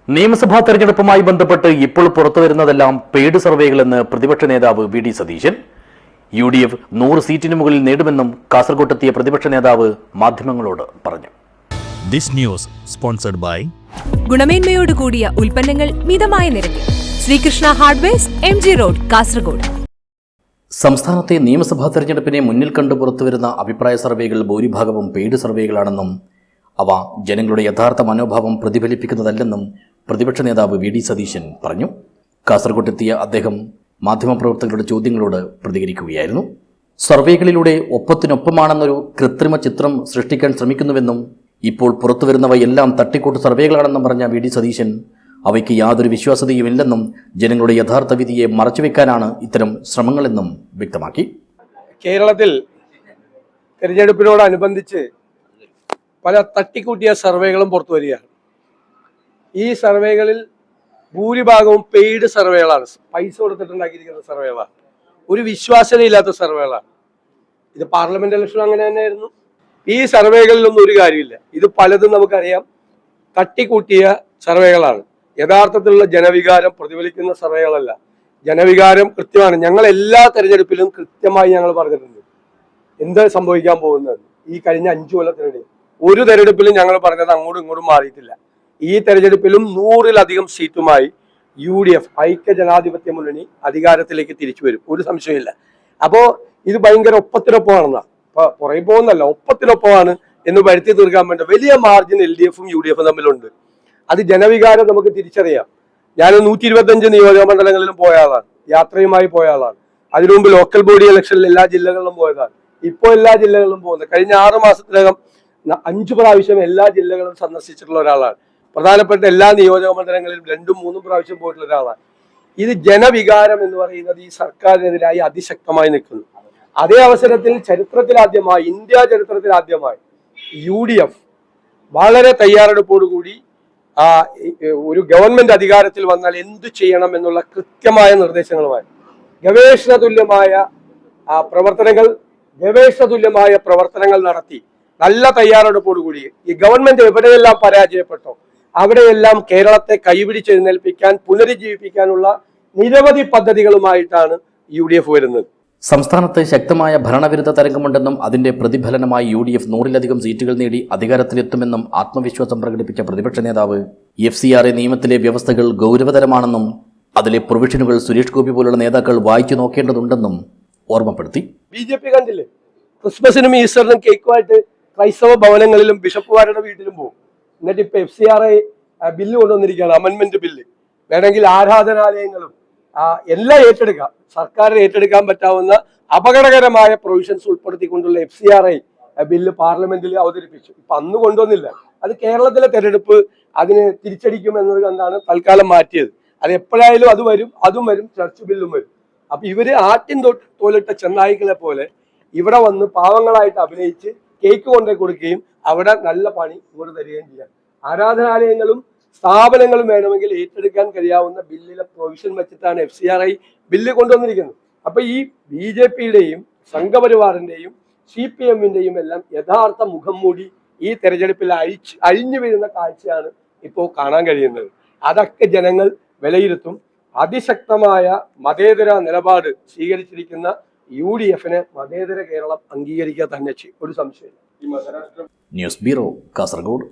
നിയമസഭാ തെരഞ്ഞെടുപ്പുമായി ബന്ധപ്പെട്ട് ഇപ്പോൾ പുറത്തുവരുന്നതെല്ലാം പെയ്ഡ് സർവേകളെന്ന് പ്രതിപക്ഷ നേതാവ് വി.ഡി. സതീശൻ. UDF 100 സീറ്റിന് മുകളിൽ നേടുമെന്നും കാസർകോട്ടെത്തിയ പ്രതിപക്ഷ നേതാവ് മാധ്യമങ്ങളോട് പറഞ്ഞു. This news sponsored by ഗുണമേന്മയോട് കൂടിയ ഉൽപ്പന്നങ്ങൾ മിതമായ നിരക്കിൽ Sreekrishna hardwares MG road Kasaragod. സംസ്ഥാനത്തെ നിയമസഭാ തെരഞ്ഞെടുപ്പിനെ മുന്നിൽ കണ്ടു പുറത്തുവരുന്ന അഭിപ്രായ സർവേകൾ ഭൂരിഭാഗവും പെയ്ഡ് സർവേകളാണെന്നും അവ ജനങ്ങളുടെ യഥാർത്ഥ മനോഭാവം പ്രതിഫലിപ്പിക്കുന്നതല്ലെന്നും പ്രതിപക്ഷ നേതാവ് വി.ഡി. സതീശൻ പറഞ്ഞു. കാസർകോട്ടെത്തിയ അദ്ദേഹം മാധ്യമപ്രവർത്തകരുടെ ചോദ്യങ്ങളോട് പ്രതികരിക്കുകയായിരുന്നു. സർവേകളിലൂടെ ഒപ്പത്തിനൊപ്പമാണെന്നൊരു കൃത്രിമ ചിത്രം സൃഷ്ടിക്കാൻ ശ്രമിക്കുന്നുവെന്നും ഇപ്പോൾ പുറത്തുവരുന്നവയെല്ലാം തട്ടിക്കൂട്ട് സർവേകളാണെന്നും പറഞ്ഞ വി.ഡി. സതീശൻ അവയ്ക്ക് യാതൊരു വിശ്വാസ്യതയുമില്ലെന്നും ജനങ്ങളുടെ യഥാർത്ഥ വിധിയെ മറച്ചുവെക്കാനാണ് ഇത്തരം ശ്രമങ്ങളെന്നും വ്യക്തമാക്കി. കേരളത്തിൽ തെരഞ്ഞെടുപ്പിനോടനുബന്ധിച്ച് പല തട്ടിക്കൂട്ടിയ സർവേകളും പുറത്തു വരികയാണ്. ഈ സർവേകളിൽ ഭൂരിഭാഗവും പെയ്ഡ് സർവേകളാണ്, പൈസ കൊടുത്തിട്ടുണ്ടാക്കിയിരിക്കുന്ന സർവേകളാണ്, ഒരു വിശ്വാസ്യതയില്ലാത്ത സർവേകളാണ്. ഇത് പാർലമെന്റ് ഇലക്ഷൻ അങ്ങനെ തന്നെയായിരുന്നു. ഈ സർവേകളിലൊന്നും ഒരു കാര്യമില്ല. ഇത് പലതും നമുക്കറിയാം, തട്ടിക്കൂട്ടിയ സർവേകളാണ്. യഥാർത്ഥത്തിലുള്ള ജനവികാരം പ്രതിഫലിക്കുന്ന സർവേകളല്ല. ജനവികാരം കൃത്യമാണ്. ഞങ്ങൾ എല്ലാ തെരഞ്ഞെടുപ്പിലും കൃത്യമായി ഞങ്ങൾ പറഞ്ഞിട്ടുണ്ട് എന്ത് സംഭവിക്കാൻ പോകുന്നത്. ഈ കഴിഞ്ഞ 5 കൊല്ലത്തിനിടയിൽ ഒരു തെരഞ്ഞെടുപ്പിലും ഞങ്ങൾ പറഞ്ഞത് അങ്ങോട്ടും ഇങ്ങോട്ടും മാറിയിട്ടില്ല. ഈ തെരഞ്ഞെടുപ്പിലും 100-ലധികം സീറ്റുമായി UDF ഐക്യ ജനാധിപത്യ മുന്നണി അധികാരത്തിലേക്ക് തിരിച്ചു വരും, ഒരു സംശയമില്ല. അപ്പോ ഇത് ഭയങ്കര ഒപ്പത്തിനൊപ്പമാണെന്നാ, പുറകെ പോകുന്നല്ല, ഒപ്പത്തിനൊപ്പമാണ് എന്ന് വരുത്തി തീർക്കാൻ വേണ്ട വലിയ മാർജിൻ LDF-ഉം UDF-ഉം തമ്മിലുണ്ട്. അത് ജനവികാരം നമുക്ക് തിരിച്ചറിയാം. ഞാൻ 125 നിയോജക മണ്ഡലങ്ങളിലും പോയ ആളാണ്, യാത്രയുമായി പോയ ആളാണ്. അതിനു മുമ്പ് ലോക്കൽ ബോഡി ഇലക്ഷനിൽ എല്ലാ ജില്ലകളിലും പോയതാണ്. ഇപ്പോൾ എല്ലാ ജില്ലകളിലും പോകുന്നത്. കഴിഞ്ഞ 6 മാസത്തിനകം 5 പ്രാവശ്യം എല്ലാ ജില്ലകളും സന്ദർശിച്ചിട്ടുള്ള ഒരാളാണ്. പ്രധാനപ്പെട്ട എല്ലാ നിയോജക മണ്ഡലങ്ങളിലും 2-3 പ്രാവശ്യം പോയിട്ടുള്ള ഒരാളാണ്. ഇത് ജനവികാരം എന്ന് പറയുന്നത് ഈ സർക്കാരിനെതിരായി അതിശക്തമായി നിൽക്കുന്നു. അതേ അവസരത്തിൽ ചരിത്രത്തിലാദ്യമായി, ഇന്ത്യ ചരിത്രത്തിലാദ്യമായി UDF വളരെ തയ്യാറെടുപ്പോടുകൂടി ഒരു ഗവൺമെന്റ് അധികാരത്തിൽ വന്നാൽ എന്തു ചെയ്യണം എന്നുള്ള കൃത്യമായ നിർദ്ദേശങ്ങളുമായി ഗവേഷണ തുല്യമായ പ്രവർത്തനങ്ങൾ നടത്തി നല്ല തയ്യാറെടുപ്പോടുകൂടി ഈ ഗവൺമെന്റ് എവിടെയെല്ലാം പരാജയപ്പെട്ടോ അവിടെയെല്ലാം കേരളത്തെ കൈപിടിച്ചെഴുന്നേൽപ്പിക്കാൻ, പുനരുജ്ജീവിപ്പിക്കാനുള്ള നിരവധി പദ്ധതികളുമായിട്ടാണ് UDF വരുന്നത്. സംസ്ഥാനത്ത് ശക്തമായ ഭരണവിരുദ്ധ തരംഗമുണ്ടെന്നും അതിന്റെ പ്രതിഫലനമായി UDF 100-ലധികം സീറ്റുകൾ നേടി അധികാരത്തിലെത്തുമെന്നും ആത്മവിശ്വാസം പ്രകടിപ്പിച്ച പ്രതിപക്ഷ നേതാവ് FCRA നിയമത്തിലെ വ്യവസ്ഥകൾ ഗൗരവതരമാണെന്നും അതിലെ പ്രൊവിഷനുകൾ സുരേഷ് ഗോപി പോലുള്ള നേതാക്കൾ വായിച്ചു നോക്കേണ്ടതുണ്ടെന്നും ഓർമ്മപ്പെടുത്തി. BJP കണ്ടില്ലേ, ക്രിസ്മസിനും ഈസ്റ്ററിനും കേക്കുമായിട്ട് ക്രൈസ്തവ ഭവനങ്ങളിലും ബിഷപ്പുമാരുടെ വീട്ടിലും പോകും. എന്നിട്ട് ഇപ്പൊ FCRA ബില്ല് കൊണ്ടുവന്നിരിക്കുകയാണ്, അമെന്റ്മെന്റ് ബില്ല്. വേണമെങ്കിൽ ആരാധനാലയങ്ങളും എല്ലാം ഏറ്റെടുക്കാം. സർക്കാരിന് ഏറ്റെടുക്കാൻ പറ്റാവുന്ന അപകടകരമായ പ്രൊവിഷൻസ് ഉൾപ്പെടുത്തിക്കൊണ്ടുള്ള FCRA ബില്ല് പാർലമെന്റിൽ അവതരിപ്പിച്ചു. ഇപ്പൊ അന്ന് കൊണ്ടുവന്നില്ല. അത് കേരളത്തിലെ തെരഞ്ഞെടുപ്പ് അതിന് തിരിച്ചടിക്കും എന്നത് കണ്ടാണ് തൽക്കാലം മാറ്റിയത്. അത് എപ്പോഴായാലും അതും വരും, ചർച്ച് ബില്ലും വരും. അപ്പൊ ഇവര് ആട്ടിൻ തോലിട്ട ചെന്നായികളെ പോലെ ഇവിടെ വന്ന് പാവങ്ങളായിട്ട് അഭിനയിച്ച് കേക്ക് കൊണ്ടേ കൊടുക്കുകയും അവിടെ നല്ല പണി ഇവർ തരികയും ചെയ്യാം. ആരാധനാലയങ്ങളും സ്ഥാപനങ്ങളും വേണമെങ്കിൽ ഏറ്റെടുക്കാൻ കഴിയാവുന്ന ബില്ലിലെ പ്രൊവിഷൻ വെച്ചിട്ടാണ് FCRA ബില്ല് കൊണ്ടുവന്നിരിക്കുന്നത്. അപ്പൊ ഈ BJP-യുടെയും സംഘപരിവാറിന്റെയും CPM-ന്റെയും എല്ലാം യഥാർത്ഥ മുഖം മൂടി ഈ തെരഞ്ഞെടുപ്പിൽ അഴിഞ്ഞു വീഴുന്ന കാഴ്ചയാണ് ഇപ്പോൾ കാണാൻ കഴിയുന്നത്. അതൊക്കെ ജനങ്ങൾ വിലയിരുത്തും. അതിശക്തമായ മതേതര നിലപാട് സ്വീകരിച്ചിരിക്കുന്ന UDF-നെ മതേതര കേരളം അംഗീകരിക്കുക തന്നെ ചെയ്യും, ഒരു സംശയമില്ല. News bureau, Kasaragod.